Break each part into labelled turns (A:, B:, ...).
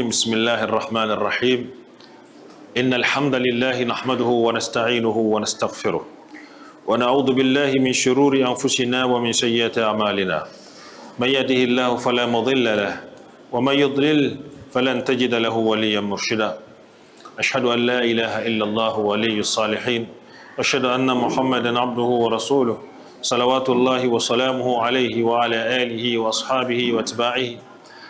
A: الرجيم بسم الله الرحمن الرحيم إن الحمد لله نحمده ونستعينه ونستغفره ونعوذ بالله من شرور أنفسنا ومن سيئات أعمالنا من يهده الله فلا مضل له ومن يضلل فلن تجد له وليا مرشدا أشهد أن لا إله إلا الله ولي الصالحين وأشهد أن محمدا عبده ورسوله صلوات الله وسلامه عليه وعلى آله وأصحابه واتباعه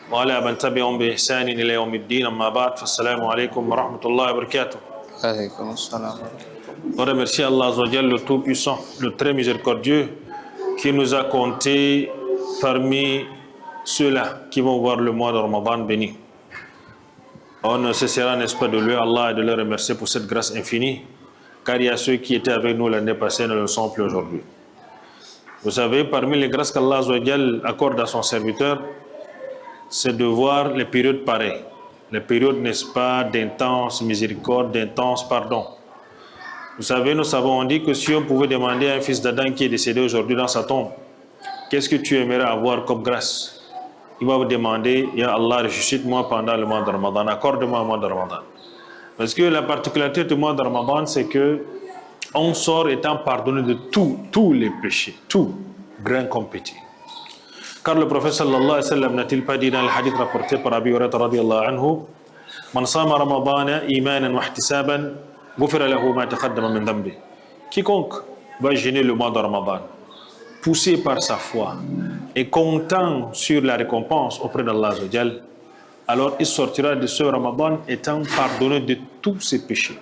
A: وعلى من تبعهم بإحسان إلى يوم الدين أما بعد فالسلام عليكم ورحمة الله وبركاته.
B: Alaykoum assalam.
A: On remercie Allah Azzawajal, le Tout-Puissant, le Très Miséricordieux, qui nous a comptés parmi ceux-là qui vont voir le mois de Ramadan béni. On ne cessera, n'est-ce pas, de louer Allah et de le remercier pour cette grâce infinie, car il y a ceux qui étaient avec nous l'année passée et ne le sont plus aujourd'hui. Vous savez, parmi les grâces qu'Allah Azzawajal accorde à son serviteur, c'est de voir les périodes pareilles. Les périodes, n'est-ce pas, d'intense miséricorde, d'intense pardon. Vous savez, nous savons, on dit que si on pouvait demander à un fils d'Adam qui est décédé aujourd'hui dans sa tombe, qu'est-ce que tu aimerais avoir comme grâce? Il va vous demander, Ya Allah, ressuscite-moi pendant le mois de Ramadan, accorde-moi le mois de Ramadan. Parce que la particularité du mois de Ramadan, c'est que on sort étant pardonné de tous les péchés, tout, grand comme petit. Car le prophète sallallahu alayhi wa sallam n'a-t-il pas dit dans le hadith rapporté par Abi Hurairah radiyallahu anhu, Man sama Ramadana imanan wa ihtisaban, ghufira lahu ma taqaddama min dhanbi. Quiconque va jeûner le mois de Ramadan, poussé par sa foi et comptant sur la récompense auprès d'Allah Azza wa Jal, alors il sortira de ce Ramadan étant pardonné de tous ses péchés.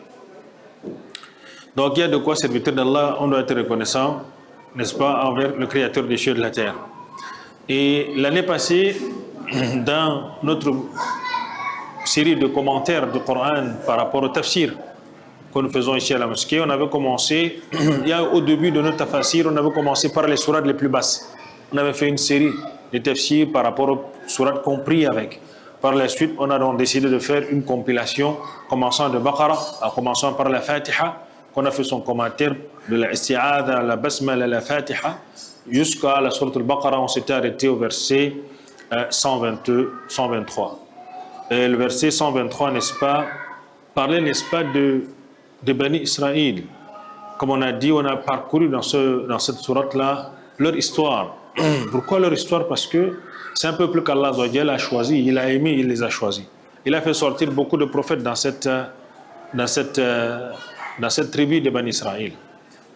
A: Donc il y a de quoi serviteur d'Allah, on doit être reconnaissant, n'est-ce pas, envers le Créateur des cieux et de la terre. Et l'année passée, dans notre série de commentaires du Coran par rapport au tafsir que nous faisons ici à la mosquée, on avait commencé, au début de notre tafsir, on avait commencé par les sourates les plus basses. On avait fait une série de tafsir par rapport aux sourates compris avec. Par la suite, on a donc décidé de faire une compilation, commençant de Baqarah, en commençant par la Fatiha, qu'on a fait son commentaire de la Isti'adha, la Basmala, la Fatiha, jusqu'à la sourate al-Baqarah, on s'était arrêté au verset 123. Et le verset 123, n'est-ce pas, parlait, n'est-ce pas, de Bani Israël. Comme on a dit, on a parcouru dans cette sourate-là leur histoire. Pourquoi leur histoire? Parce que c'est un peuple qu'Allah a choisi, il a aimé, il les a choisis. Il a fait sortir beaucoup de prophètes dans cette tribu de Bani Israël.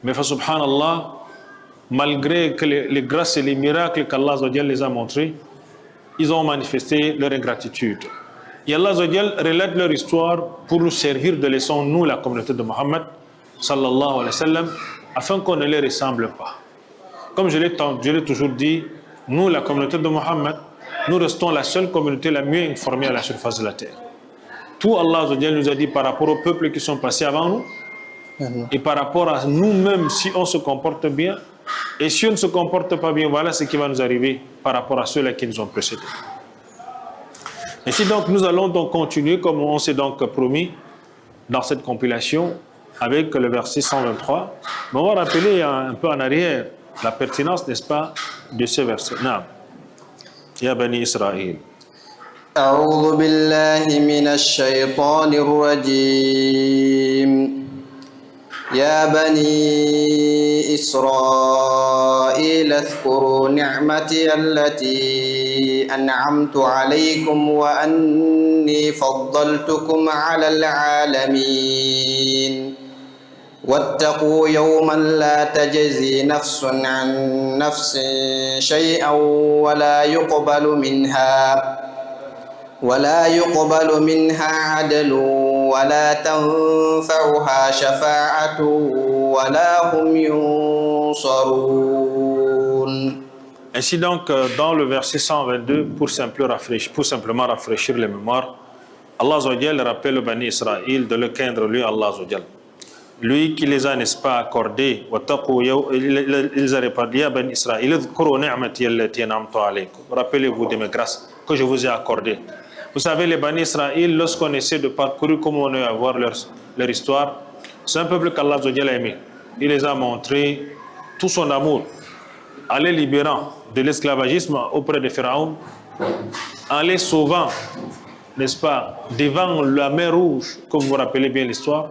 A: Mais subhanallah, malgré que les grâces et les miracles qu'Allah les a montrés, ils ont manifesté leur ingratitude. Et Allah relate leur histoire pour nous servir de leçon, nous, la communauté de Mohammed, sallallahu alayhi wa sallam, afin qu'on ne les ressemble pas. Comme je l'ai toujours dit, nous, la communauté de Mohammed, nous restons la seule communauté la mieux informée à la surface de la terre. Tout Allah nous a dit par rapport aux peuples qui sont passés avant nous, et par rapport à nous-mêmes, si on se comporte bien, et si on ne se comporte pas bien, voilà ce qui va nous arriver par rapport à ceux-là qui nous ont précédés. Ainsi donc, nous allons donc continuer, comme on s'est donc promis, dans cette compilation, avec le verset 123. Mais on va rappeler un peu en arrière la pertinence, n'est-ce pas, de ce verset. Naam. Ya Bani Israël.
B: أعوذ بالله من الشيطان الرجيم يا بني إسرائيل اذكروا نعمتي التي أنعمت عليكم وأني فضلتكم على العالمين واتقوا يوما لا تجزي نفس عن نفس شيئا ولا يقبل منها عدل ولا تنفعها شفاعة ولا هم ينصرون.
A: Ainsi donc, dans le verset 122, pour simplement rafraîchir les mémoires, Allah Azzawajal rappelle aux Bani Israël de le craindre lui, Allah Azzawajal. Lui qui les a, n'est-ce pas, accordés, ils a répondu à Bani Israël, rappelez-vous de mes grâces que je vous ai accordées. Vous savez, les Bani Israël, lorsqu'on essaie de parcourir comment on va voir leur histoire, c'est un peuple qu'Allah a aimé. Il les a montré tout son amour, en les libérant de l'esclavagisme auprès de Pharaon, en les sauvant n'est-ce pas, devant la mer Rouge, comme vous vous rappelez bien l'histoire,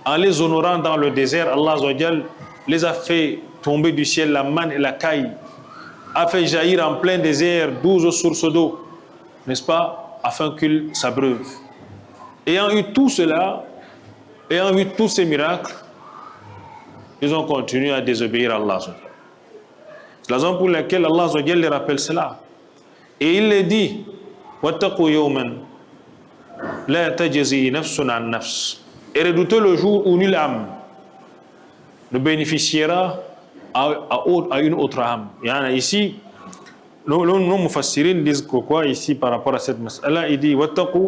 A: en les honorant dans le désert, Allah Azza wa Jal les a fait tomber du ciel la manne et la caille, a fait jaillir en plein désert 12 sources d'eau, n'est-ce pas, afin qu'ils s'abreuvent. Ayant eu tout cela, ayant vu tous ces miracles, ils ont continué à désobéir à Allah. C'est la raison pour laquelle Allah Azza wa Jal les rappelle cela. Et il les dit, وَاتَّقُوا يَوْمًا لَا تَجْزِي نَفْسٌ عَنْ نَفْسٍ. Et redoutez le jour où nulle âme ne bénéficiera à une autre âme. Il y en a ici, nos mufassirin disent quoi ici par rapport à cette mas'ala. Allah il dit wattaqu,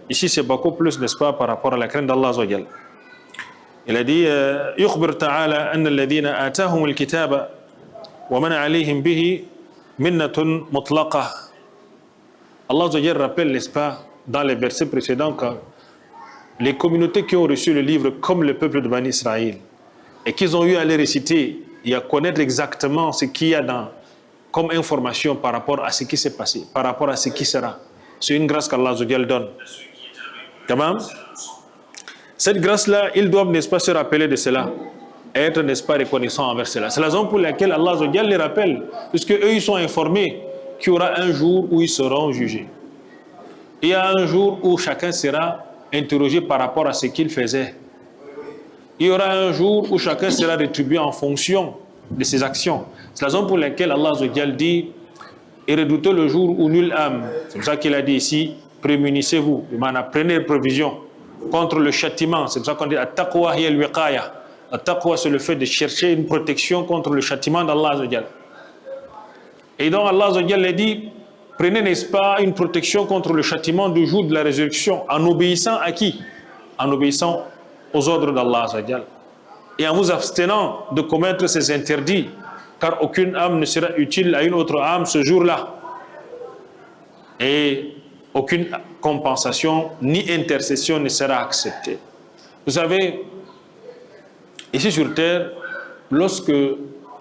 A: ici c'est beaucoup plus, n'est-ce pas, par rapport à la crainte d'Allah Azza wa Jal. Il a dit yukhbir ta'ala anna alladhina atahum al-kitaba wa man alayhim bihi minnatun mutlaqa. Allah Azza wa Jal rappelle, n'est-ce pas, dans les versets précédents que les communautés qui ont reçu le livre comme le peuple de Bani Israël et qu'ils ont eu à les réciter et à connaître exactement ce qu'il y a comme information par rapport à ce qui s'est passé, par rapport à ce qui sera. C'est une grâce qu'Allah Azza wa Jal donne. Tamam? Cette grâce-là, ils doivent, n'est-ce pas, se rappeler de cela, et être, n'est-ce pas, reconnaissants envers cela. C'est la raison pour laquelle Allah Azza wa Jal les rappelle, puisque eux, ils sont informés qu'il y aura un jour où ils seront jugés. Il y a un jour où chacun sera interrogé par rapport à ce qu'il faisait. Il y aura un jour où chacun sera rétribué en fonction de ses actions. C'est la raison pour laquelle Allah Azza wa Jal dit et redoutez le jour où nulle âme. C'est pour ça qu'il a dit ici prémunissez-vous, prenez provision contre le châtiment. C'est pour ça qu'on dit at-taqwa hiya al-wiqaya. At-taqwa, c'est le fait de chercher une protection contre le châtiment d'Allah Azza wa Jal. Et donc Allah Azza wa Jal a dit prenez, n'est-ce pas, une protection contre le châtiment du jour de la résurrection en obéissant à qui? En obéissant aux ordres d'Allah Azza wa Jal. Et en vous abstenant de commettre ces interdits, car aucune âme ne sera utile à une autre âme ce jour-là. Et aucune compensation ni intercession ne sera acceptée. Vous savez, ici sur terre, lorsque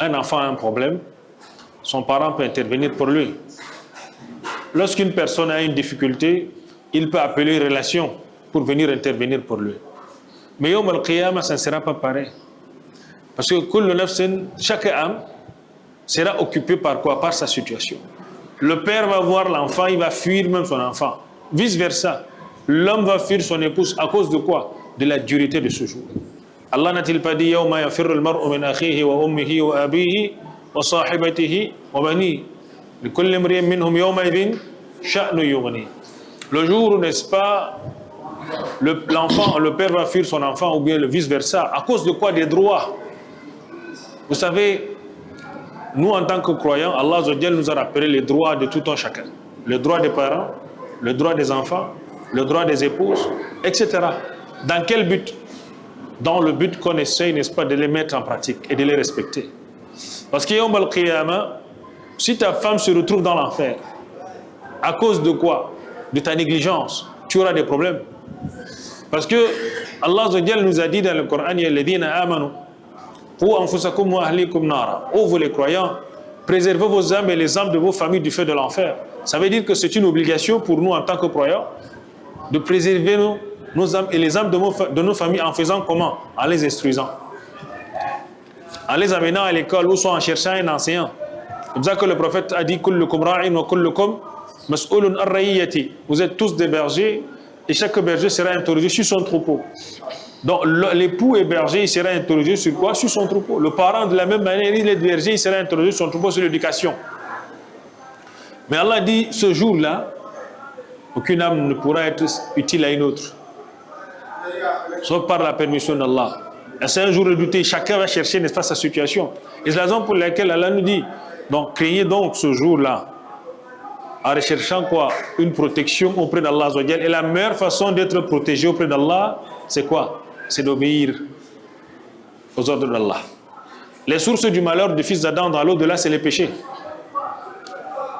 A: un enfant a un problème, son parent peut intervenir pour lui. Lorsqu'une personne a une difficulté, il peut appeler une relation pour venir intervenir pour lui. Mais Yawm al-Qiyamah, ça ne sera pas pareil. Parce que chaque âme sera occupée par quoi? Par sa situation. Le père va voir l'enfant, il va fuir même son enfant. Vice versa. L'homme va fuir son épouse à cause de quoi? De la dureté de ce jour. Allah n'a-t-il pas dit Yawma yafirru al-mar'u min akhihi wa ummihi wa abihi wa sahibatihi wa banihi likulli imri'in minhum yawma idhin sha'nu yughni. Le jour où, n'est-ce pas, l'enfant, le père va fuir son enfant ou bien le vice versa. À cause de quoi? Des droits. Vous savez, nous en tant que croyants, Allah Azza wa Jal nous a rappelé les droits de tout un chacun. Le droit des parents, le droit des enfants, le droit des épouses, etc. Dans quel but? Dans le but qu'on essaye, n'est-ce pas, de les mettre en pratique et de les respecter. Parce qu'il y a Yawm al-Qiyamah, si ta femme se retrouve dans l'enfer, à cause de quoi? De ta négligence, tu auras des problèmes. Parce que Allah Azza wa Jal nous a dit dans le Coran, ya alladhina amanu qu anfusakum wa ahlikum nara. Ô vous les croyants, préservez vos âmes et les âmes de vos familles du feu de l'enfer. Ça veut dire que c'est une obligation pour nous en tant que croyants de préserver nos âmes et les âmes de nos familles en faisant comment? En les instruisant, en les amenant à l'école ou soit en cherchant un enseignant. C'est comme ça que le prophète a dit kullukum ra'in wa kullukum mas'ulun ar ra'iyyati. Vous êtes tous des bergers et chaque berger sera interrogé sur son troupeau. Donc l'époux est berger, il sera interrogé sur quoi? Sur son troupeau. Le parent de la même manière, il est berger, il sera interrogé sur son troupeau, sur l'éducation. Mais Allah dit ce jour-là, aucune âme ne pourra être utile à une autre, sauf par la permission d'Allah. C'est un jour redouté, chacun va chercher, n'est-ce pas, sa situation. Et c'est la raison pour laquelle Allah nous dit, donc craignez donc ce jour-là, en recherchant quoi? Une protection auprès d'Allah Azza wa Jal. Et la meilleure façon d'être protégé auprès d'Allah, c'est quoi? C'est d'obéir aux ordres d'Allah. Les sources du malheur du fils d'Adam dans l'au-delà, c'est les péchés.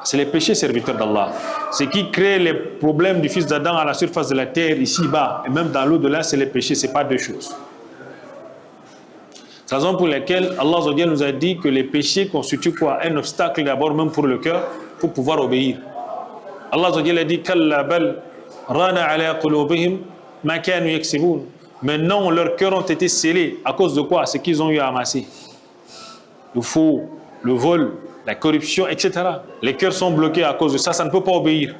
A: C'est les péchés serviteurs d'Allah. Ce qui crée les problèmes du fils d'Adam à la surface de la terre, ici-bas, et même dans l'au-delà, c'est les péchés, ce n'est pas deux choses. C'est la raison pour laquelle Allah Azza wa Jal nous a dit que les péchés constituent quoi? Un obstacle d'abord même pour le cœur, pour pouvoir obéir. Allah Azza wa Jal a dit Kalla bal Rana ala qulubihim ma kanu yaksibun. Maintenant, leurs cœurs ont été scellés. À cause de quoi? Ce qu'ils ont eu à amasser. Le faux, le vol, la corruption, etc. Les cœurs sont bloqués à cause de ça. Ça ne peut pas obéir.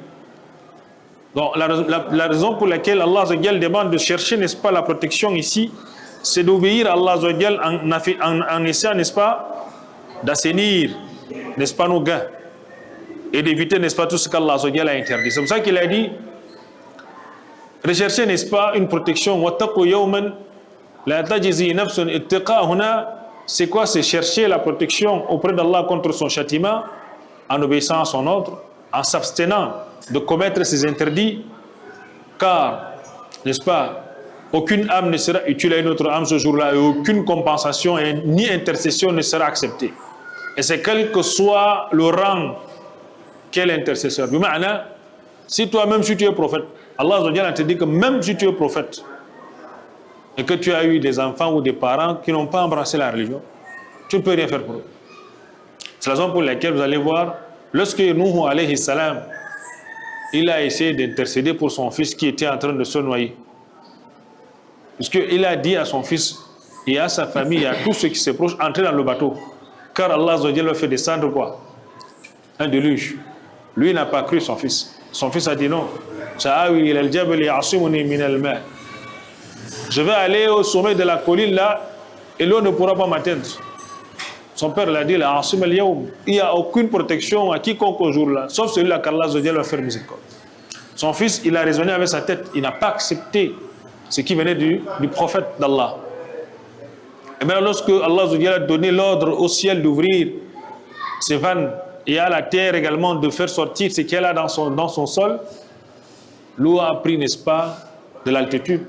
A: Donc, la raison pour laquelle Allah demande de chercher, n'est-ce pas, la protection ici, c'est d'obéir à Allah en essayant, n'est-ce pas, d'assainir, n'est-ce pas, nos gains et d'éviter, n'est-ce pas, tout ce qu'Allah a interdit. C'est pour ça qu'il a dit, recherchez, n'est-ce pas, une protection. C'est quoi? C'est chercher la protection auprès d'Allah contre son châtiment en obéissant à son ordre, en s'abstenant de commettre ses interdits, car, n'est-ce pas, aucune âme ne sera utile à une autre âme ce jour-là et aucune compensation ni intercession ne sera acceptée. Et c'est quel que soit le rang qu'est l'intercesseur. Si toi-même, si tu es prophète, Allah te dit que même si tu es prophète et que tu as eu des enfants ou des parents qui n'ont pas embrassé la religion, tu ne peux rien faire pour eux. C'est la raison pour laquelle vous allez voir, lorsque Nuh alayhi salam, il a essayé d'intercéder pour son fils qui était en train de se noyer. Puisqu'il a dit à son fils et à sa famille et à tous ceux qui se proches, entrez dans le bateau. Car Allah a fait descendre quoi? Un déluge. Lui n'a pas cru son fils. Son fils a dit non. Je vais aller au sommet de la colline là et l'eau ne pourra pas m'atteindre. Son père l'a dit, il n'y a aucune protection à quiconque au jour là, sauf celui-là qu'Allah va faire miséricorde. Son fils, il a raisonné avec sa tête, il n'a pas accepté ce qui venait du prophète d'Allah. Et maintenant, lorsque Allah a donné l'ordre au ciel d'ouvrir ses vannes et à la terre également de faire sortir ce qu'elle a dans son sol, l'eau a pris, n'est-ce pas, de l'altitude.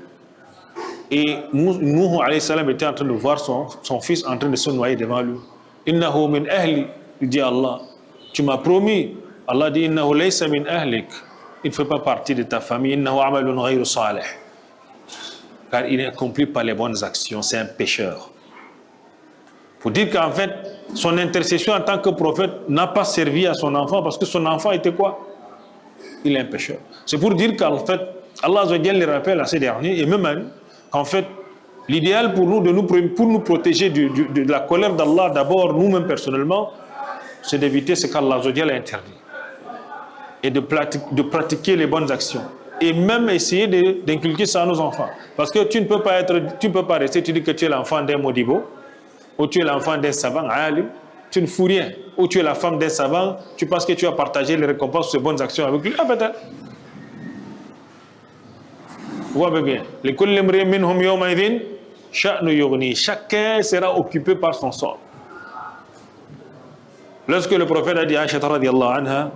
A: Et Nuh alayhi salam était en train de voir son fils en train de se noyer devant lui. Innahu min ahli, il dit Allah, tu m'as promis. Allah dit innahu laysa min ahlik, il ne fait pas partie de ta famille. Innahu amalun ghayru salih, car il n'accomplit pas les bonnes actions, c'est un pécheur. Pour dire qu'en fait, son intercession en tant que prophète n'a pas servi à son enfant parce que son enfant était quoi? Il est un pécheur. C'est pour dire qu'en fait, Allah les rappelle à ces derniers et même à nous, en fait, l'idéal pour nous, pour nous protéger de la colère d'Allah, d'abord nous-mêmes personnellement, c'est d'éviter ce qu'Allah a interdit et de pratiquer les bonnes actions. Et même essayer d'inculquer ça à nos enfants. Parce que tu ne peux pas rester, tu dis que tu es l'enfant d'un modibo, ou tu es l'enfant d'un savant, alim, tu ne fous rien. Ou tu es la femme d'un savant, tu penses que tu as partagé les récompenses de ces bonnes actions avec lui. Ah peut-être. Vous voyez bien. Chacun sera occupé par son sort. Lorsque le prophète a dit à Aïcha radiallahu anha,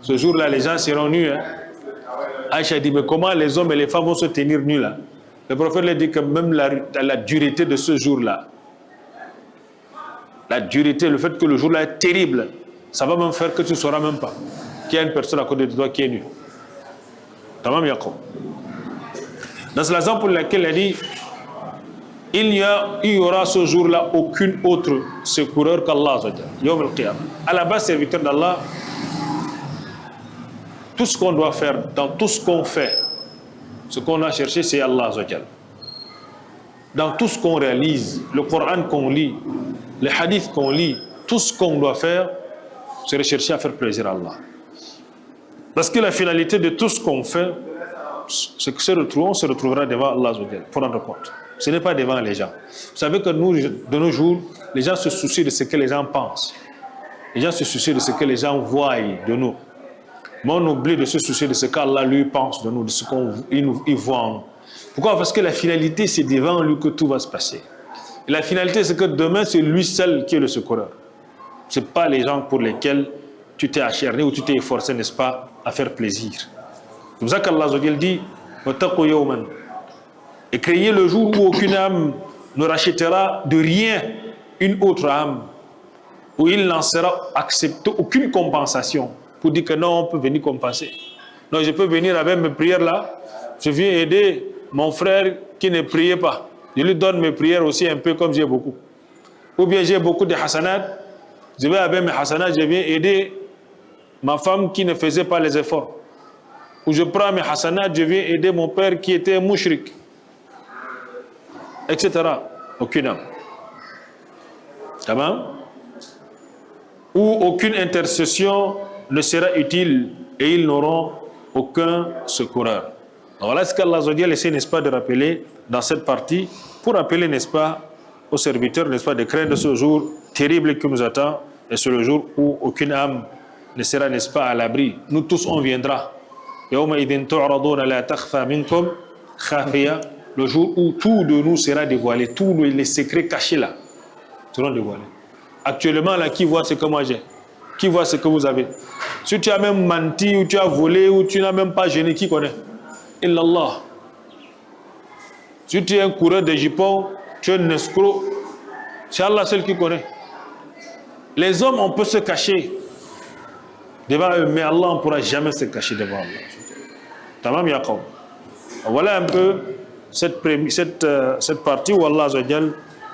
A: ce jour-là les gens seront nus. Aïcha dit, mais comment les hommes et les femmes vont se tenir nus là? Le prophète lui dit que même la dureté de ce jour-là, la dureté, le fait que le jour-là est terrible, ça va même faire que tu ne sauras même pas qu'il y a une personne à côté de toi qui est nue. Tamam Yaqub. Dans la raison pour laquelle elle dit, il y aura ce jour-là aucun autre secoureur qu'Allah. Yawm al-Qiyamah. À la base, serviteur d'Allah, tout ce qu'on doit faire, dans tout ce qu'on fait, ce qu'on a cherché, c'est Allah. Dans tout ce qu'on réalise, le Coran qu'on lit, les hadiths qu'on lit, tout ce qu'on doit faire, c'est rechercher à faire plaisir à Allah. Parce que la finalité de tout ce qu'on fait, c'est que on se retrouvera devant Allah pour rendre compte. Ce n'est pas devant les gens. Vous savez que nous, de nos jours, les gens se soucient de ce que les gens pensent. Les gens se soucient de ce que les gens voient de nous. Mais on oublie de se soucier de ce qu'Allah lui pense de nous, de ce qu'il voit en nous. Pourquoi? Parce que la finalité, c'est devant lui que tout va se passer. Et la finalité, c'est que demain, c'est lui seul qui est le secoureur. Ce n'est pas les gens pour lesquels tu t'es acharné ou tu t'es efforcé, n'est-ce pas, à faire plaisir. C'est pour ça qu'Allah dit et créez le jour où aucune âme ne rachètera de rien une autre âme, où il n'en sera accepté aucune compensation pour dire que non, on peut venir compenser. Non, je peux venir avec mes prières là, je viens aider mon frère qui ne priait pas. Je lui donne mes prières aussi un peu comme j'ai beaucoup. Ou bien j'ai beaucoup de hasanat, je vais avec mes hasanat, je viens aider ma femme qui ne faisait pas les efforts. Ou je prends mes hasanats, je viens aider mon père qui était mouchrik, etc. Aucune âme. Tamam? Ou aucune intercession ne sera utile et ils n'auront aucun secoureur. Donc voilà ce qu'Allah essaie, n'est-ce pas, de rappeler dans cette partie, pour rappeler, n'est-ce pas, aux serviteurs, n'est-ce pas, de craindre ce jour terrible qui nous attend, et c'est le jour où aucune âme ne sera, n'est-ce pas, à l'abri. Nous tous, on viendra. Le jour où tout de nous sera dévoilé, tous les secrets cachés là seront dévoilés. Actuellement, là, qui voit ce que moi j'ai? Qui voit ce que vous avez? Si tu as même menti, ou tu as volé, ou tu n'as même pas gêné, qui connaît? Illallah. Si tu es un coureur de jupons, tu es un escroc, c'est Allah seul qui connaît. Les hommes, on peut se cacher devant eux, mais Allah, on ne pourra jamais se cacher devant Allah. Tamam Yaqub. Voilà un peu cette partie où Allah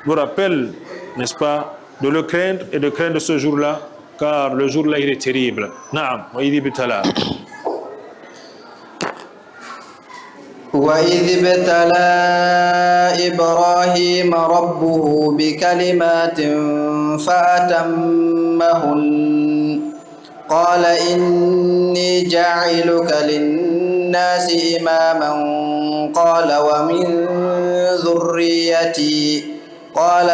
A: nous rappelle, n'est-ce pas, de le craindre et de craindre ce jour-là, car le jour-là, il est terrible. Naam, wa idh ibtala.
B: وإذ ابتلى إبراهيم ربه بكلمات فأتمهن قال إني جاعلك للناس إماما قال ومن ذريتي قال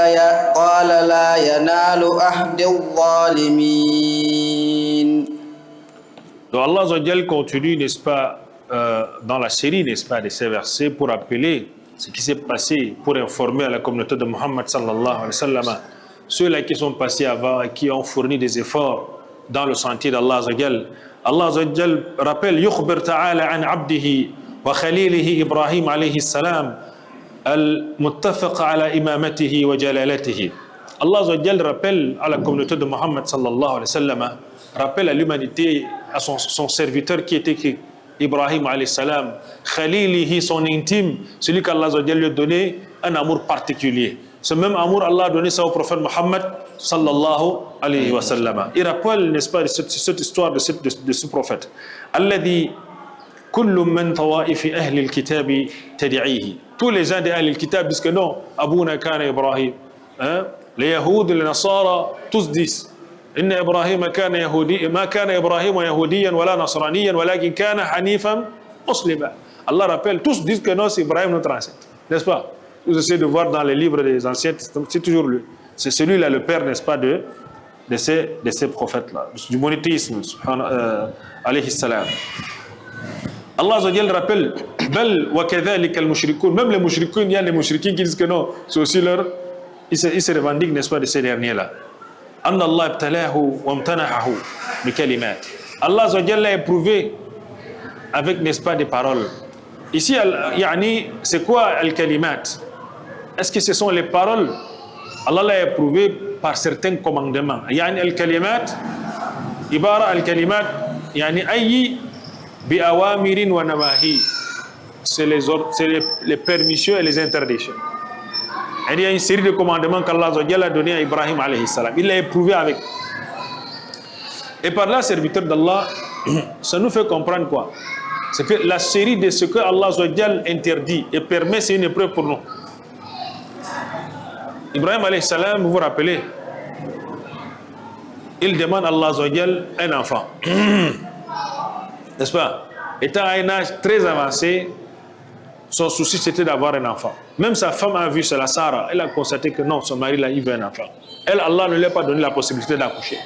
B: لا ينال عهد الظالمين.
A: Donc Allah continue, n'est-ce pas, dans la série, n'est-ce pas, de ces versets pour rappeler ce qui s'est passé, pour informer à la communauté de Muhammad sallallahu alayhi wa sallam, ceux-là qui sont passés avant et qui ont fourni des efforts dans le sentier d'Allah Azzawajal. Allah Azzawajal rappelle yukhbir ta'ala an abdihi wa khalilihi Ibrahim alayhi salam al-muttafiq ala imamatihi wa jalalatihi. Allah Azzawajal rappelle à la communauté de Muhammad sallallahu alayhi wa sallam, rappelle à l'humanité, à son serviteur qui était Ibrahim alayhi salam, khalilihi, son intime, celui qu'Allah lui a donné un amour particulier. Ce même amour, Allah a donné ça au prophète Muhammad sallallahu alayhi wa sallam. Il rappelle, n'est-ce pas, cette histoire de ce prophète. Alladhi kullu man tawa'ifi ahli al-kitab tad'ihi. Tous les gens de ahli al-kitab disent que non, Abouna kana Ibrahim. Les Yahoud, les Nasara, tous disent إن إبراهيم كان يهودي ما كان إبراهيم يهوديا ولا نصرانيا ولكن كان حنيفا مسلما. Allah rappelle, tous disent que non, c'est Ibrahim notre ancêtre, n'est-ce pas? Vous essayez de voir dans les livres des anciens, c'est toujours lui. C'est celui-là le père, n'est-ce pas, de ces prophètes-là, du monothéisme, alayhi salam. Allah rappelle, bel wa kadhalika al-mushrikoun, même les mushrikoun, il y a les mushrikins qui disent que non, c'est aussi leur, ils se revendiquent, n'est-ce pas, de ces derniers-là. Allah ibtalahu wa amtanahu bi kalimat. Allah a éprouvé avec, n'est-ce pas, des paroles. Ici, c'est quoi al-kalimat? Est-ce que ce sont les paroles? Allah l'a éprouvé par certains commandements. Al-kalimat, ibara al-kalimat, ayyi bi awamirin wa nawahi. C'est les permissions et les interdictions. Il y a une série de commandements qu'Allah a donné à Ibrahim alayhi salam. Il l'a éprouvé avec. Et par là, serviteur d'Allah, ça nous fait comprendre quoi? C'est que la série de ce que Allah interdit et permet, c'est une épreuve pour nous. Ibrahim alayhi salam, vous vous rappelez, il demande à Allah un enfant. N'est-ce pas? Étant à un âge très avancé, son souci c'était d'avoir un enfant. Même sa femme a vu cela, Sarah, elle a constaté que non, son mari là, il veut un enfant. Elle, Allah ne lui a pas donné la possibilité d'accoucher.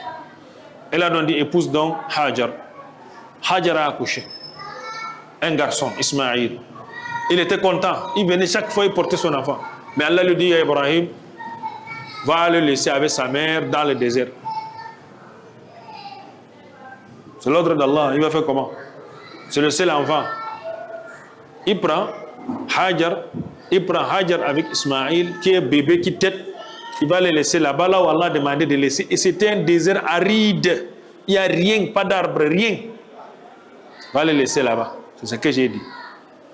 A: Elle a donc dit, épouse donc Hajar. Hajar a accouché. Un garçon, Ismaïl. Il était content. Il venait chaque fois, il portait son enfant. Mais Allah lui dit à Ibrahim, va le laisser avec sa mère dans le désert. C'est l'ordre d'Allah. Il va faire comment? C'est le seul enfant. Il prend Hajar avec Ismaïl, qui est bébé, qui tête. Il va le laisser là-bas, là où Allah a demandé de laisser. Et c'était un désert aride. Il n'y a rien, pas d'arbre, rien. Il va le laisser là-bas. C'est ce que j'ai dit.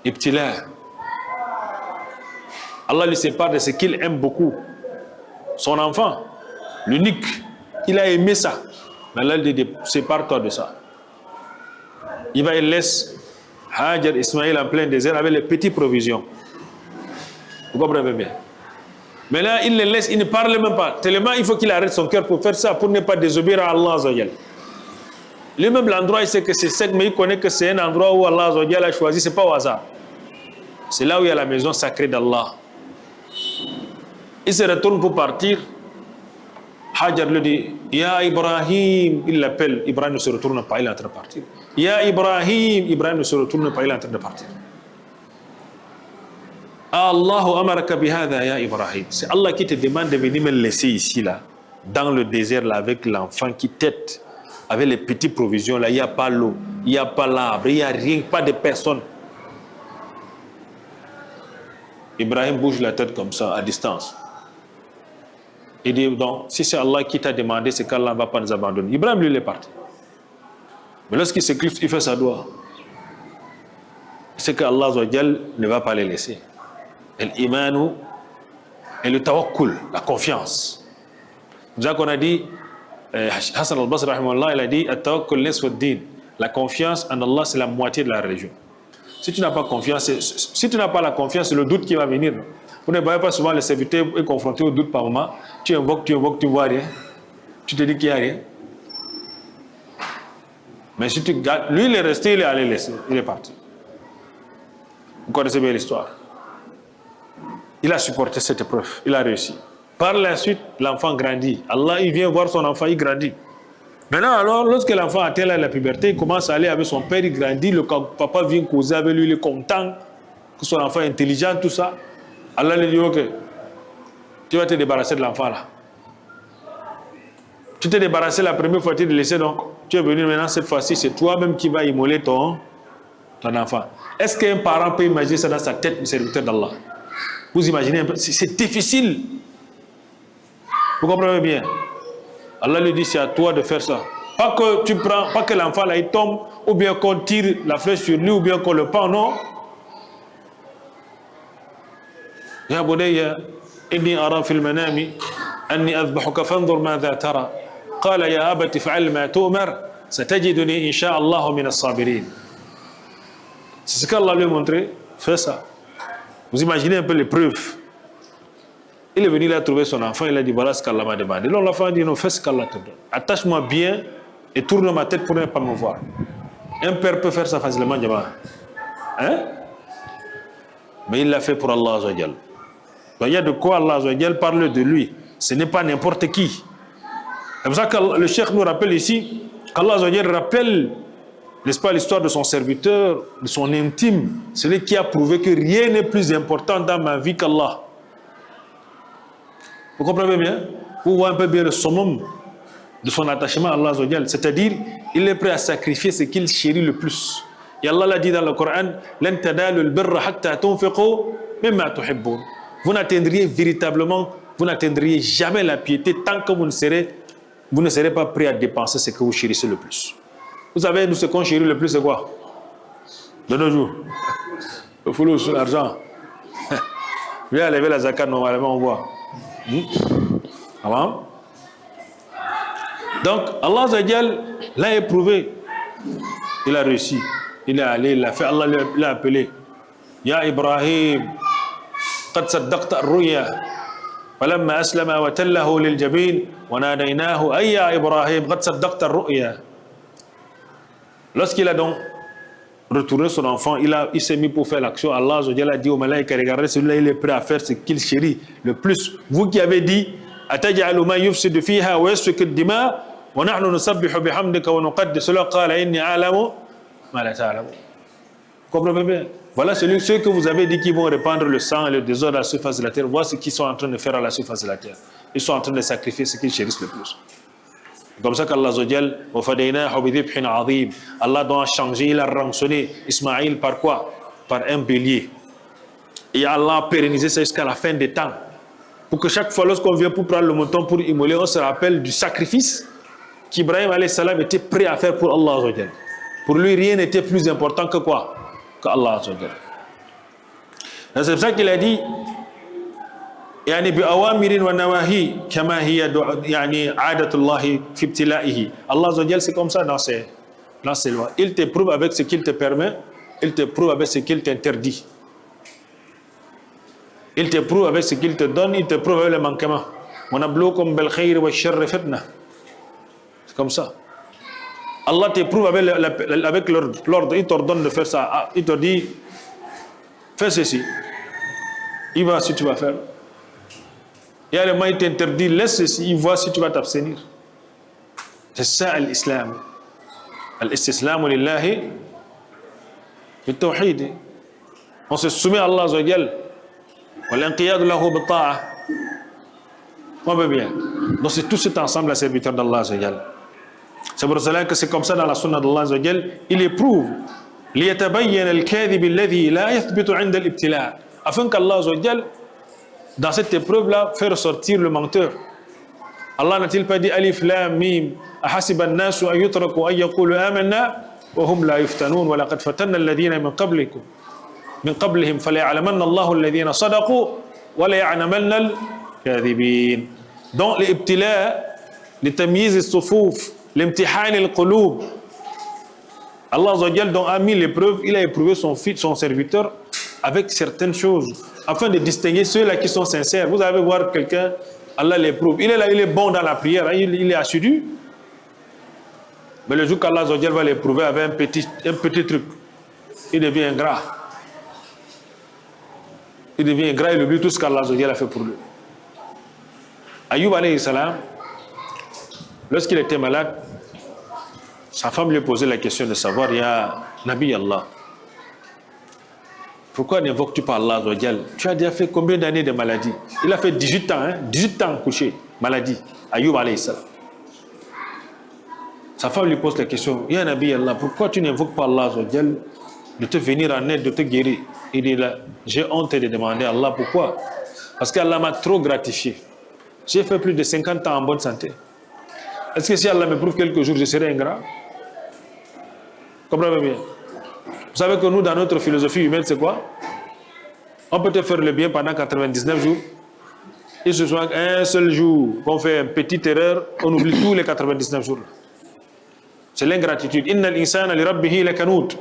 A: Ibtila. Allah lui sépare de ce qu'il aime beaucoup. Son enfant, l'unique. Il a aimé ça. Mais Allah lui dit, sépare-toi de ça. Il va le laisser Hajar, Ismaïl en plein désert avec les petites provisions. Vous comprenez bien? Mais là, il les laisse, il ne parle même pas. Tellement il faut qu'il arrête son cœur pour faire ça, pour ne pas désobéir à Allah Azzawajal. Lui-même, l'endroit, il sait que c'est sec, mais il connaît que c'est un endroit où Allah Azzawajal a choisi, ce n'est pas au hasard. C'est là où il y a la maison sacrée d'Allah. Il se retourne pour partir. Hajar lui dit, Ya Ibrahim, il l'appelle. Ibrahim ne se retourne pas, il est en train de partir. Ya Ibrahim, Ibrahim ne se retourne pas, il est en train de partir. Allahu amaraka bihada ya Ibrahim. C'est Allah qui te demande de venir me laisser ici, là, dans le désert, là, avec l'enfant qui tète, avec les petites provisions, là, il n'y a pas l'eau, il n'y a pas l'arbre, il n'y a rien, pas de personne. Ibrahim bouge la tête comme ça, à distance. Il dit, donc, si c'est Allah qui t'a demandé, c'est qu'Allah ne va pas nous abandonner. Ibrahim, lui, il est parti. Mais lorsqu'il s'éclipse, il fait sa doigt. C'est qu'Allah ne va pas les laisser. Et l'imanu et le tawakkul, la confiance. C'est ça qu'on a dit, Hassan al-Basri, il a dit, la confiance en Allah, c'est la moitié de la religion. Si tu n'as pas confiance, si tu n'as pas la confiance, c'est le doute qui va venir. Vous ne voyez pas souvent les serviteurs est confronté au doute par moment. Tu invoques, tu ne vois rien. Tu te dis qu'il n'y a rien. Mais si tu gardes, lui il est resté, il est allé laisser, il est parti. Vous connaissez bien l'histoire. Il a supporté cette épreuve, il a réussi. Par la suite, l'enfant grandit. Allah, il vient voir son enfant, il grandit. Maintenant, alors, lorsque l'enfant atteint la puberté, il commence à aller avec son père, il grandit, le papa vient causer avec lui, il est content que son enfant est intelligent, tout ça. Allah lui dit, ok, tu vas te débarrasser de l'enfant là. Tu t'es débarrassé la première fois, tu t'es laissé, donc tu es venu maintenant, cette fois-ci, c'est toi-même qui vas immoler ton enfant. Est-ce qu'un parent peut imaginer ça dans sa tête, le serviteur d'Allah? Vous imaginez un peu, c'est difficile. Vous comprenez bien? Allah lui dit, c'est à toi de faire ça. Pas que tu prends, pas que l'enfant là il tombe, ou bien qu'on tire la flèche sur lui, ou bien qu'on le pend, non. Ya bunayya, inni ara fil manami, anni adhbahuka fanzur madha tara. Qala ya abati fa'al ma tu'mar, satajiduni insha Allah min as-sabirin. C'est ce qu'Allah lui a montré, fais ça. Vous imaginez un peu les preuves. Il est venu, il a trouvé son enfant, il a dit voilà ce qu'Allah m'a demandé. Alors l'enfant a dit non, fais ce qu'Allah te donne. Attache-moi bien et tourne ma tête pour ne pas me voir. Un père peut faire ça facilement, Jama. Hein? Mais il l'a fait pour Allah Azzawajal. Il y a de quoi Allah Azzawajal parle de lui. Ce n'est pas n'importe qui. C'est pour ça que le cheikh nous rappelle ici qu'Allah Azzawajal rappelle, n'est-ce pas, l'histoire de son serviteur, de son intime, celui qui a prouvé que rien n'est plus important dans ma vie qu'Allah. Vous comprenez bien? Vous voyez un peu bien le summum de son attachement à Allah Azzawajal. C'est-à-dire, il est prêt à sacrifier ce qu'il chérit le plus. Et Allah l'a dit dans le Coran, لَن تَنَالُوا الْبِرَّ حَتَّى تُنْفِقُوا مِمَّا تُحِبُّونَ. Vous n'atteindriez véritablement, vous n'atteindriez jamais la piété tant que vous ne serez pas prêt à dépenser ce que vous chérissez le plus. Vous savez, nous, ce qu'on chérit le plus, c'est quoi? De nos jours. Le flou sur l'argent. Viens lever la zakat, normalement, on voit. Avant. Donc, Allah Azzawajal l'a éprouvé. Il a réussi. Il est allé, il l'a fait. Allah l'a appelé. Ya Ibrahim, قد صدقت الرؤيا فلما أسلم وتله للجبين وناديناه أي يا إبراهيم قد صدقت الرؤيا. Lorsqu'il a donc retourné son enfant, il s'est mis pour faire l'action. Allah a dit aux malaïkas, regardez, celui-là, il est prêt à faire ce qu'il chérit le plus. Vous qui avez dit, أتجعل ما يفسد فيها ويسفك الدماء ونحن نسبح بحمدك ونقدس لك قال إني أعلم ما لا تعلمون. Comprenez bien? Voilà ceux que vous avez dit qui vont répandre le sang et le désordre à la surface de la terre. Voici ce qu'ils sont en train de faire à la surface de la terre. Ils sont en train de sacrifier ce qu'ils chérissent le plus. Comme ça qu'Allah Azzawajal, Allah doit changer, il a rançonné Ismaïl par quoi? Par un bélier. Et Allah a pérennisé ça jusqu'à la fin des temps. Pour que chaque fois, lorsqu'on vient pour prendre le mouton pour immoler, on se rappelle du sacrifice qu'Ibrahim alayhi salam était prêt à faire pour Allah Azzawajal. Pour lui, rien n'était plus important que quoi? Que Allah Azzawajal. C'est pour ça qu'il a dit يعني بأوامر ونواهي كما هي يعني عادة الله في ابتلائه. Allah Azzawajal, c'est comme ça dans ses lois. Il t'éprouve avec ce qu'il te permet il t'éprouve avec ce qu'il t'interdit. Il t'éprouve avec ce qu'il te donne, il t'éprouve avec les manquements. C'est comme ça. Allah t'éprouve avec l'ordre. Il t'ordonne de faire ça. Il te dit, fais ceci. Il va si tu vas faire. Et à il t'interdit, laisse ceci. Il voit si tu vas t'abstenir. C'est ça l'islam. Al-istislamu lillahi bit-tawhid. On se soumet à Allah Azza wa Jal. Wal-inqiyadu lahu bit-ta'a. On veut bien. Donc c'est tout cet ensemble à serviteur d'Allah Azza wa Jal. C'est pour cela que c'est comme ça dans la sunna d'Allah Azza wa Jal. Il éprouve. لِيَتَبَيَّنَ الْكَاذِبِ الَّذِي لَا يَثْبِتُ عِنْدَ الْإِبْتِلَاءِ. Afin qu'Allah Azza wa Jal, dans cette épreuve-là, fait ressortir le menteur. Allah n'a-t-il pas dit Alif Lam Mim ahasiba an-nasu an yutraku an yaqulu amanna wa hum la yuftanun wa laqad fatanna alladhina min qablihim falaya'lamanna Allahu alladhina sadaqu wa laya'lamanna al-kadhibin. Donc les ibtila, les tamyiz as-sufuf, l'imtihan al-qulub. Allah Azza wa Jal donc a mis l'épreuve, il a éprouvé son fils, son serviteur avec certaines choses afin de distinguer ceux-là qui sont sincères. Vous allez voir quelqu'un, Allah l'éprouve. Il est là, il est bon dans la prière, hein, il est assidu. Mais le jour qu'Allah Azza wa Jal va l'éprouver avec un petit truc, il devient ingrat. Il devient ingrat, il oublie tout ce qu'Allah Azza wa Jal a fait pour lui. Ayyub alayhi salam, lorsqu'il était malade, sa femme lui posait la question de savoir, Ya Nabi Allah, pourquoi n'invoques-tu pas Allah Azza wa Jal? Tu as déjà fait combien d'années de maladie? Il a fait 18 ans, hein? 18 ans couché, maladie. Ayyub alayhi salam. Sa femme lui pose la question, Ya Nabi Allah, pourquoi tu n'invoques pas Allah Azza wa Jal de te venir en aide, de te guérir? Il dit là, j'ai honte de demander à Allah pourquoi? Parce qu'Allah m'a trop gratifié. J'ai fait plus de 50 ans en bonne santé. Est-ce que si Allah me prouve quelques jours, je serai ingrat? Comprenez bien. Vous savez que nous, dans notre philosophie humaine, c'est quoi? On peut te faire le bien pendant 99 jours. Et ce soit un seul jour qu'on fait une petite erreur, on oublie tous les 99 jours. C'est l'ingratitude. Inna al-insana li rabbihi lakanut.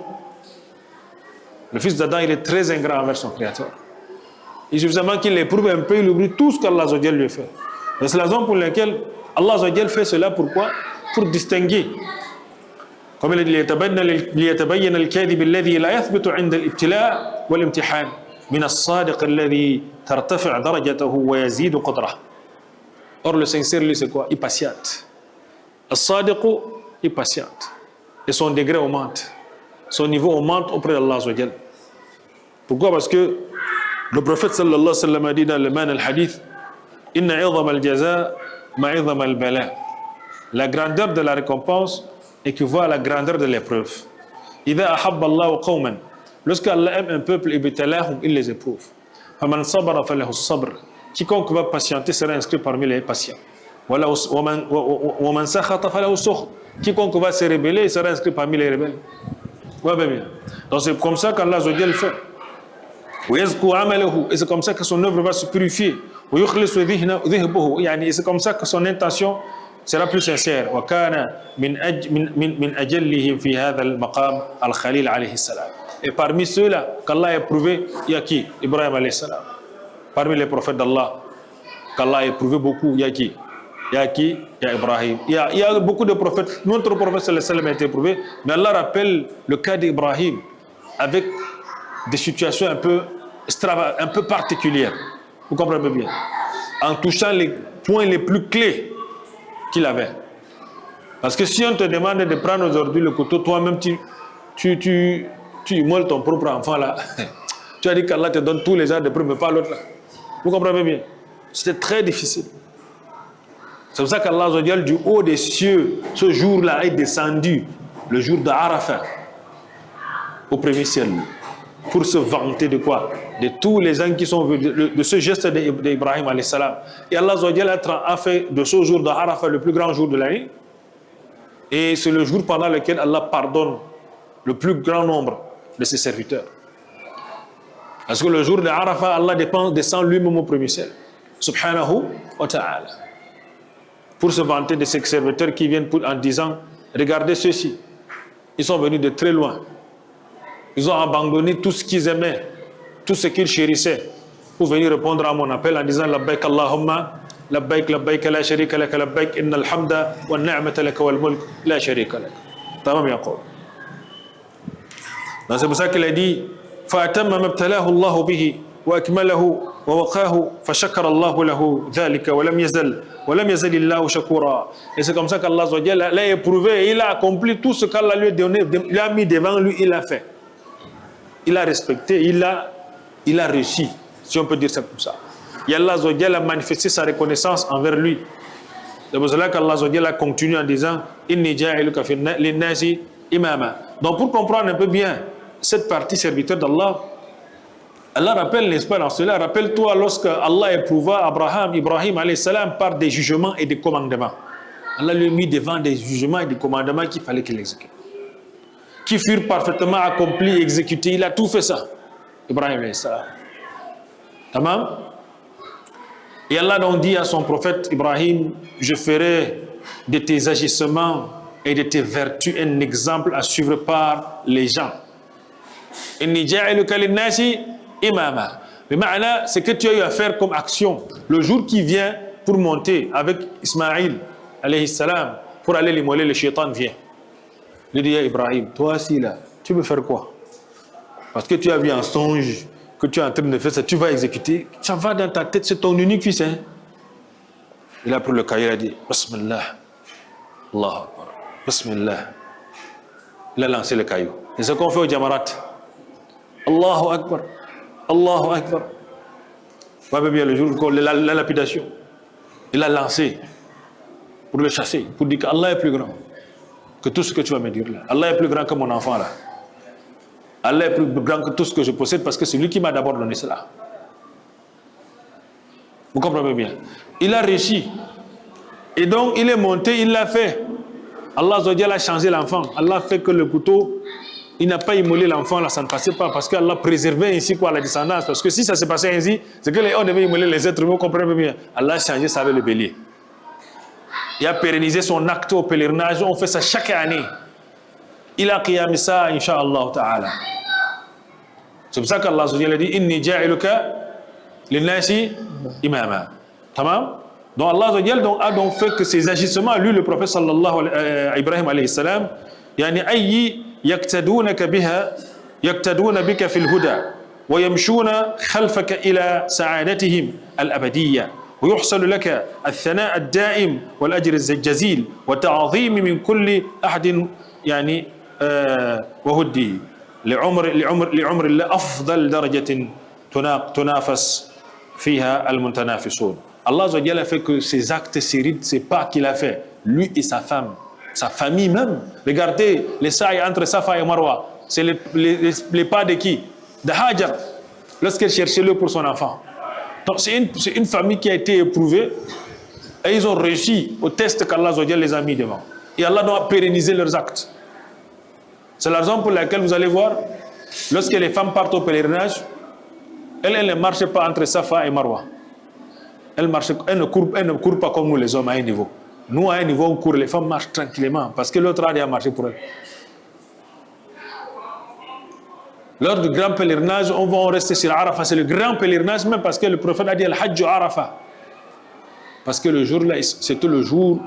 A: Le fils d'Adam, il est très ingrat envers son créateur. Il suffit seulement qu'il l'éprouve un peu, il oublie tout ce qu'Allah Azza wa Jal lui fait. C'est la raison pour laquelle Allah Azza wa Jal fait cela. Pourquoi? Pour distinguer. Comme il dit, ليتبين الكاذب الذي لا يثبت عند الابتلاء والامتحان من الصادق الذي ترتفع درجته ويزيد قدره. Or le sincère, lui, c'est quoi? Il patiente. الصادق, il patiente. Et son degré augmente. Son niveau augmente auprès d'Allah Azza wa Jal. Pourquoi? Parce que le prophète sallallahu alayhi wa sallam a dit dans le man al-hadith, Inna 'idham al-jaza ma 'idham al-bala. La grandeur de la récompense équivaut à la grandeur de l'épreuve. Idha ahabba Allahu qawman. Lorsqu'Allah aime un peuple, il les éprouve. Faman sabara falahu as-sabr. Quiconque va patienter sera inscrit parmi les patients. Waman sakhata falahu as-sukht. Quiconque va se rébeller sera inscrit parmi les rebelles. Ouais, bien. Donc c'est comme ça qu'Allah Azza wa Jal fait. Et c'est comme ça que son œuvre va se purifier. Et c'est comme ça que son intention sera plus sincère. Et parmi ceux-là qu'Allah a éprouvé, il y a qui? Ibrahim alayhi salam. Parmi les prophètes d'Allah qu'Allah a éprouvé beaucoup, il y a qui? Il y a qui? Il y a Ibrahim. Il y a beaucoup de prophètes. Notre prophète sallallahu alayhi wa sallam a été éprouvé, mais Allah rappelle le cas d'Ibrahim avec des situations un peu particulières. Vous comprenez bien? En touchant les points les plus clés qu'il avait. Parce que si on te demande de prendre aujourd'hui le couteau, toi-même tu immoles ton propre enfant là. Tu as dit qu'Allah te donne tous les arts de preuve, mais pas l'autre là. Vous comprenez bien? C'était très difficile. C'est pour ça qu'Allah du haut des cieux, ce jour-là est descendu, le jour d'Arafat, au premier ciel. Pour se vanter de quoi? De tous les gens qui sont venus, de ce geste d'Ibrahim alayhi salam. Et Allah a fait de ce jour d'Arafat le plus grand jour de l'année. Et c'est le jour pendant lequel Allah pardonne le plus grand nombre de ses serviteurs. Parce que le jour d'Arafat, Allah descend lui-même au premier ciel. Subhanahu wa ta'ala. Pour se vanter de ses serviteurs qui viennent en disant, regardez ceux-ci. Ils sont venus de très loin. Ils ont abandonné tout ce qu'ils aimaient, tout ce qu'ils chérissaient, pour venir répondre à mon appel en disant labbaik Allahumma, labbaik, labbaik, la sharika lak, labbaik, innal hamda, wa ni'mata lak wal mulk, la sharika lak. Tamam ya qawm. Donc c'est pour ça qu'il a dit فَأَتَمَّ مَبْتَلَاهُ اللَّهُ بِهِ وَأَكْمَلَهُ وَوَقَاهُ فَشَكَرَ اللَّهُ لَهُ ذَلِكَ وَلَمْ يَزَلِ اللَّهُ شَكُورًا. Et c'est comme ça qu'Allah l'a éprouvé et il a accompli tout ce qu'Allah lui a donné, il a mis devant lui, il a fait. Il a respecté, il a réussi, si on peut dire ça comme ça. Et Allah a manifesté sa reconnaissance envers lui. C'est pour cela qu'Allah a continué en disant Inni ja'iluka linnasi imama. Donc pour comprendre un peu bien cette partie serviteur d'Allah, Allah rappelle, n'est-ce pas, dans cela, rappelle-toi lorsque Allah éprouva Ibrahim alayhi salam par des jugements et des commandements. Allah lui a mis devant des jugements et des commandements qu'il fallait qu'il exécute, qui furent parfaitement accomplis et exécutés. Il a tout fait ça, Ibrahim alayhi salam. Tamam. Et Allah donc dit à son prophète Ibrahim, je ferai de tes agissements et de tes vertus un exemple à suivre par les gens. Inni ja'iluka linnasi imama. Mais ma'ana, c'est que tu as eu à faire comme action. Le jour qui vient pour monter avec Ismaïl alayhi salam pour aller l'immoler, le shaitan vient. Il dit à Ibrahim, toi aussi là, tu veux faire quoi? Parce que tu as vu un songe que tu es en train de faire ça, tu vas exécuter. Ça va dans ta tête, c'est ton unique fils. Hein? Il a pris le cahier, il a dit, Bismillah, Allahu Akbar, Bismillah. Il a lancé le caillou. Et ce qu'on fait au Jamarat. Allahu Akbar, Allahu Akbar. Vous voyez bien le jour où la lapidation. Il a lancé pour le chasser, pour dire qu'Allah est plus grand que tout ce que tu vas me dire là. Allah est plus grand que mon enfant là. Allah est plus grand que tout ce que je possède parce que c'est lui qui m'a d'abord donné cela. Vous comprenez bien? Il a réussi. Et donc il est monté, il l'a fait. Allah a changé l'enfant. Allah a fait que le couteau, il n'a pas immolé l'enfant là, ça ne passait pas parce qu'Allah préservait ainsi quoi la descendance. Parce que si ça s'est passé ainsi, c'est que on devait immoler les êtres humains, vous comprenez bien. Allah a changé ça avec le bélier. Il a pérennisé son acte au pèlerinage, on fait ça chaque année. Il a qiyam ça, Inch'Allah ta'ala. C'est pour ça qu'Allah a dit Inni ja'iluka linnasi imama. Tamam? Donc Allah a donc fait que ces agissements, lui, le prophète sallallahu Ibrahim alayhi salam, yani ayyi yaktadunaka biha, yaktaduna bika fil huda, wa yamshuna khalfaka ila sa'adatihim al-abadiyya. ويحصل لك الثناء الدائم والأجر الجزيل والتعظيم من كل أحد يعني وهده لعمر الله أفضل درجة تنافس فيها المتنافسون. Allah a fait que ces actes, ces rites, ces pas qu'il a fait, lui et sa femme, sa famille même. Regardez les sailles entre Safa et Marwa. C'est les pas de qui? De Hajar, lorsqu'elle cherchait l'eau pour son enfant. Donc c'est une famille qui a été éprouvée et ils ont réussi au test qu'Allah les a mis devant. Et Allah doit pérenniser leurs actes. C'est la raison pour laquelle vous allez voir, lorsque les femmes partent au pèlerinage, elles ne marchent pas entre Safa et Marwa. Elles ne courent pas comme nous les hommes à un niveau. Nous à un niveau on court, les femmes marchent tranquillement parce que l'autre a déjà marché pour elles. Lors du grand pèlerinage, on va rester sur Arafat. C'est le grand pèlerinage même parce que le prophète a dit Al-Hajj Arafat. Parce que le jour là, c'était le jour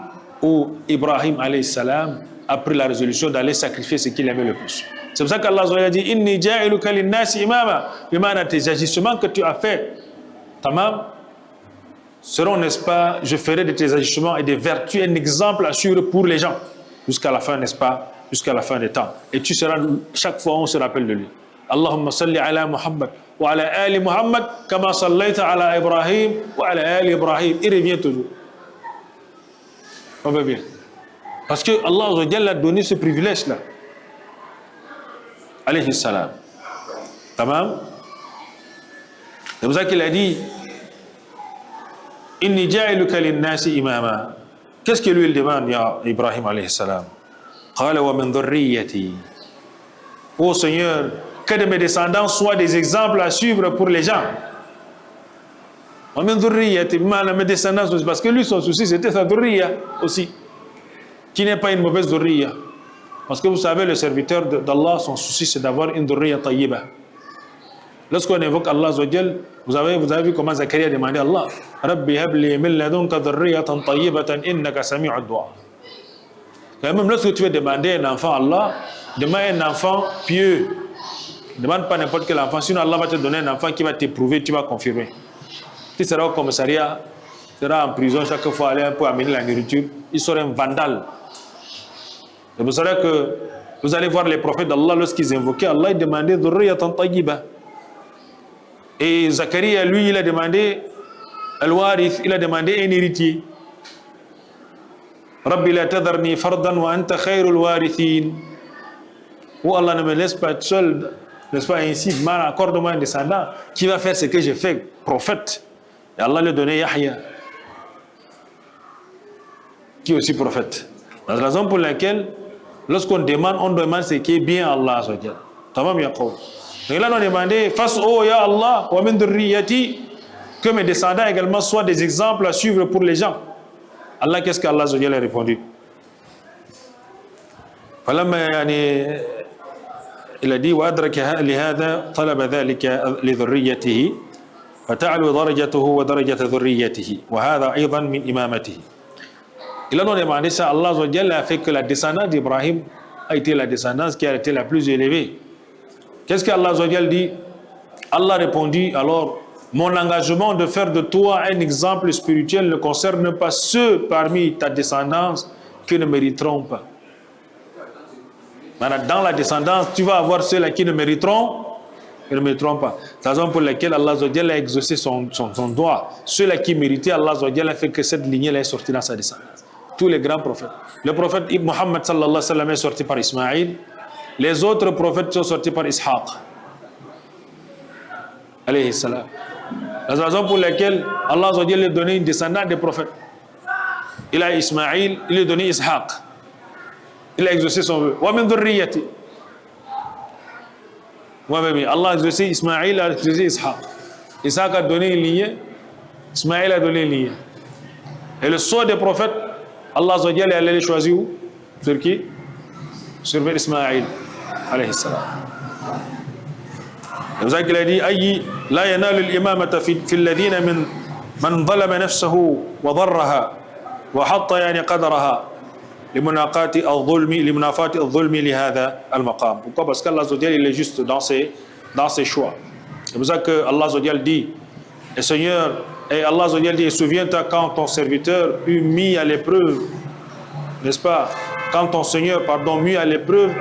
A: où Ibrahim alayhi salam a pris la résolution d'aller sacrifier ce qu'il aimait le plus. C'est pour ça qu'Allah a dit Inni ja'iluka linnasi imama. Imana, tes agissements que tu as fait, tamam, seront, n'est-ce pas, je ferai de tes agissements et des vertus un exemple à suivre pour les gens. Jusqu'à la fin, n'est-ce pas, jusqu'à la fin des temps. Et tu seras, chaque fois, on se rappelle de lui. Allahumma salli ala Muhammad wa ala ali Muhammad kama sallaita ala Ibrahim wa ala ali Ibrahim. Il revient toujours. On va bien. Parce que Allah a donné ce privilège-là. Alayhi salam. Tamam? C'est pour ça qu'il a dit Inni ja'iluka linnasi imama. Qu'est-ce que lui il demande, ya Ibrahim alayhi salam? Qala wa min dhurriyyati. Ô Seigneur, que de mes descendants soient des exemples à suivre pour les gens. Wa min dhurriyyati, mes descendants, parce que lui son souci c'était sa dhurriya aussi, qui n'est pas une mauvaise dhurriya. Parce que vous savez, le serviteur d'Allah, son souci, c'est d'avoir une dhurriya tayyiba. Lorsqu'on évoque Allah, vous avez vu comment Zacharie a demandé à Allah, Rabbi habli min ladunka dhurriyatan tayyibatan innaka sami'ud du'a. Quand même, lorsque tu veux demander un enfant à Allah, demande un enfant pieux. Ne demande pas n'importe quel enfant, sinon Allah va te donner un enfant qui va t'éprouver, tu vas confirmer. Tu seras au commissariat, tu seras en prison chaque fois aller pour amener la nourriture, il sera un vandale. Et vous savez que vous allez voir les prophètes d'Allah lorsqu'ils invoquaient Allah, ils demandaient dhurriyatan tayyiba. Et Zacharie, lui, il a demandé al-warith, il a demandé un héritier. Rabbi la tadharni fardan wa anta khayrul warithin. Oh Allah, ne me laisse pas seul, n'est-ce pas ainsi, accorde-moi un descendant qui va faire ce que j'ai fait, prophète. Et Allah lui a donné Yahya, qui est aussi prophète. C'est la raison pour laquelle, lorsqu'on demande, on demande ce qui est bien à Allah. Tamam yaqaw. Donc là, on a demandé, face au Ya Allah, wa min dhurriyyati, que mes descendants également soient des exemples à suivre pour les gens. Allah, qu'est-ce qu'Allah a répondu? Il a dit, وَأَدْرَكَ لِهَذَا طَلَبَ ذَلِكَ لِذُرِّيَّتِهِ فَتَعْلُو دَرَجَتُهُ وَدَرَجَةَ ذُرِّيَّتِهِ وَهَذَا أيضا من إمامته. Il a demandé ça, Allah a fait que la descendance d'Ibrahim a été la descendance qui a été la plus élevée. Qu'est-ce qu'Allah dit? Allah répondit, alors, mon engagement de faire de toi un exemple spirituel ne concerne pas ceux parmi ta descendance qui ne mériteront pas. Dans la descendance, tu vas avoir ceux-là qui ne mériteront pas. C'est la raison pour laquelle Allah a exaucé son droit. Ceux-là qui méritaient, Allah a fait que cette lignée est sortie dans sa descendance. Tous les grands prophètes. Le prophète Muhammad sallallahu alayhi wa sallam est sorti par Ismaïl. Les autres prophètes sont sortis par Ishaq. Alayhi salam. C'est la raison pour laquelle Allah lui a donné une descendance des prophètes. Il a Ismaïl, il lui a donné Ishaq. Il a exaucé son vœu. Wa min dhurriyyati. Allah a exaucé Ismaïl, a exaucé Ishaq. Ishaq a donné une lignée, Ismaïl a donné une lignée. Et le sceau des prophètes, Allah est allé choisir où? Sur qui? Sur Ismaïl, alayhi salam. C'est pour ça qu'il a dit, Ayi la yanalu al-imamata fi alladhina min man zalama nafsahu wa dharraha wa hatta yani qadraha. لمنافات الظلم لهذا المقام. Pourquoi? Parce qu'Allah il est juste dans ses choix. C'est pour ça que Allah dit, et Seigneur, et Allah dit, souviens-toi quand ton serviteur eut mis à l'épreuve, n'est-ce pas? Quand ton Seigneur, mis à l'épreuve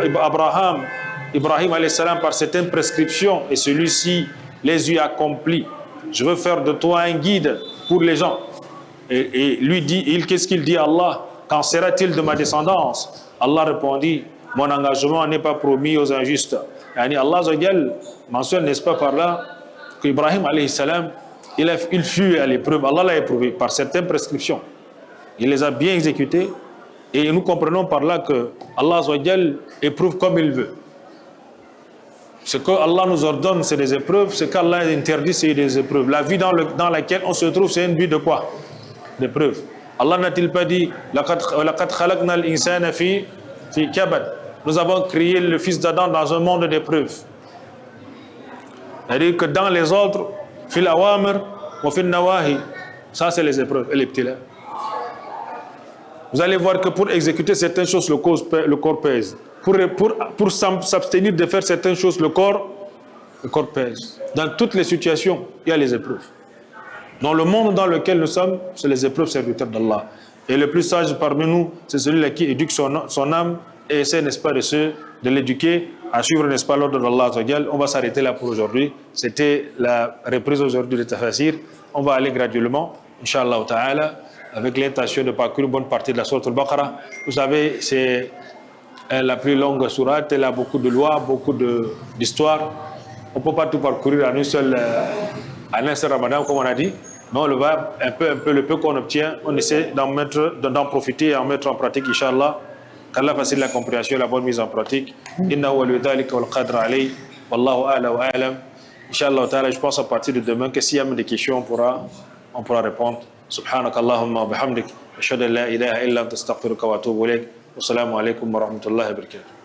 A: Ibrahim alayhi salam par certaines prescriptions, et celui-ci les eut accomplies. Je veux faire de toi un guide pour les gens. Et lui dit, qu'est-ce qu'il dit à Allah? Qu'en sera-t-il de ma descendance? Allah répondit, mon engagement n'est pas promis aux injustes. Yani Allah mentionne, n'est-ce pas, par là, qu'Ibrahim alayhi salam, il fut à l'épreuve. Allah l'a éprouvé par certaines prescriptions. Il les a bien exécutées. Et nous comprenons par là que Allah éprouve comme il veut. Ce que Allah nous ordonne, c'est des épreuves. Ce qu'Allah interdit, c'est des épreuves. La vie dans laquelle on se trouve, c'est une vie de quoi? D'épreuves. Allah n'a-t-il pas dit nous avons créé le fils d'Adam dans un monde d'épreuves. C'est-à-dire que dans les autres, fil awamir wa fil nawahi, ça c'est les épreuves et les petits là. Vous allez voir que pour exécuter certaines choses, le corps pèse. Pour s'abstenir de faire certaines choses, le corps pèse. Dans toutes les situations, il y a les épreuves. Dans le monde dans lequel nous sommes, c'est les épreuves serviteurs d'Allah. Et le plus sage parmi nous, c'est celui-là qui éduque son âme et essaie, n'est-ce pas, de l'éduquer à suivre, n'est-ce pas, l'ordre d'Allah. On va s'arrêter là pour aujourd'hui. C'était la reprise aujourd'hui de Tafasir. On va aller graduellement, Inch'Allah ta'ala, avec l'intention de parcourir une bonne partie de la sourate Al-Baqarah. Vous savez, c'est la plus longue sourate, elle a beaucoup de lois, beaucoup d'histoires. On ne peut pas tout parcourir en un seul Ramadan, comme on a dit. Mais on le va le peu qu'on obtient, on essaie d'en profiter et en mettre en pratique, Inch'Allah. Qu'Allah facilite la compréhension et la bonne mise en pratique. Innahu waliyu dhalika wal qadr alayhi. Wallahu a'la wa a'lam. Inch'Allah ta'ala, je pense à partir de demain que s'il y a des questions, on pourra répondre. Subhanakallahumma wa bihamdik. Ashhadu an la ilaha illa anta astaghfiruka wa atubu ilayk. Wassalamu alaikum wa rahmatullahi wa barakatuh.